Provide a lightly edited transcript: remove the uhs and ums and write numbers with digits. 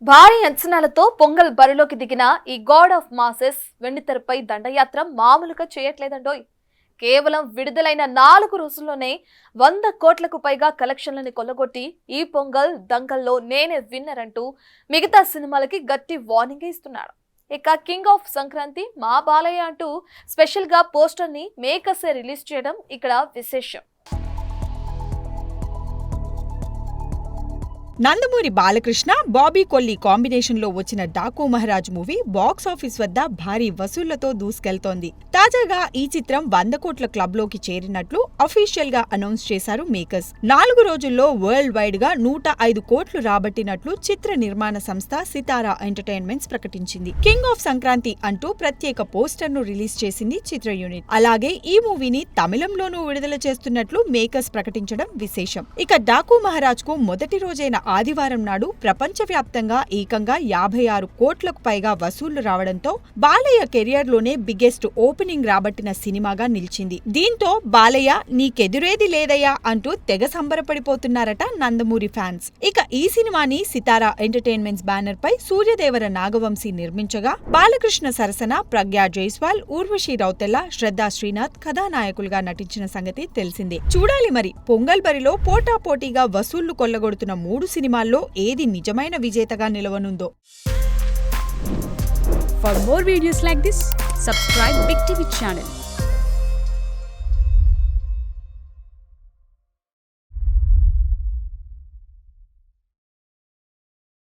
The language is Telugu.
భారీ అంచనాలతో పొంగల్ బరిలోకి దిగిన ఈ గాడ్ ఆఫ్ మాసెస్ వెండితెరపై దండయాత్ర మామూలుగా చేయట్లేదండోయ్. కేవలం విడుదలైన 4 రోజుల్లోనే 100 కోట్లకు పైగా కలెక్షన్లని కొల్లగొట్టి ఈ పొంగల్ దంగల్లో నేనే విన్నర్ అంటూ మిగతా సినిమాలకి గట్టి వార్నింగ్ ఇస్తున్నాడు. ఇక కింగ్ ఆఫ్ సంక్రాంతి మా బాలయ్య అంటూ స్పెషల్ గా పోస్టర్ ని మేకర్సే రిలీజ్ చేయడం ఇక్కడ విశేషం. నందమూరి బాలకృష్ణ, బాబీ కొల్లి కాంబినేషన్ లో వచ్చిన Daaku Maharaj movie box office వద్ద భారీ వసూళ్లతో దూసుకెళ్తోంది. తాజాగా ఈ చిత్రం 100 కోట్ల క్లబ్ లోకి చేరినట్లు అఫీషియల్ గా అనౌన్స్ చేశారు మేకర్స్. 4 రోజుల్లో వరల్డ్ వైడ్ గా 105 కోట్లు రాబట్టినట్లు చిత్ర నిర్మాణ సంస్థ సితారా ఎంటర్టైన్మెంట్స్ ప్రకటించింది. కింగ్ ఆఫ్ సంక్రాంతి అంటూ ప్రత్యేక పోస్టర్ ను రిలీజ్ చేసింది చిత్ర యూనిట్. అలాగే ఈ మూవీని తమిళంలోనూ విడుదల చేస్తున్నట్లు మేకర్స్ ప్రకటించడం విశేషం. ఇక డాకు మహారాజ్ కు మొదటి రోజైన ఆదివారం నాడు ప్రపంచవ్యాప్తంగా ఏకంగా 56 కోట్లకు పైగా వసూళ్లు రావడంతో బాలయ్య కెరియర్ లోనే బిగ్గెస్ట్ ఓపెనింగ్ రాబట్టిన సినిమాగా నిలిచింది. దీంతో బాలయ్య నీకెదురేది లేదయ్యా అంటూ తెగ సంబరపడిపోతున్నారట నందమూరి ఫ్యాన్స్. ఇక ఈ సినిమాని సితారా ఎంటర్టైన్మెంట్స్ బ్యానర్ పై సూర్యదేవర నాగవంశీ నిర్మించగా బాలకృష్ణ సరసన ప్రజ్ఞా జైస్వాల్, ఊర్వశి రౌతెల్ల, శ్రద్ధా శ్రీనాథ్ కథానాయకులుగా నటించిన సంగతి తెలిసిందే. చూడాలి మరి పొంగల్ బరిలో పోటాపోటీగా వసూళ్లు కొల్లగొడుతున్న 3 సినిమాల్లో ఏది నిజమైన విజేతగా నిలవనుందో. For more videos like this, subscribe Big TV channel.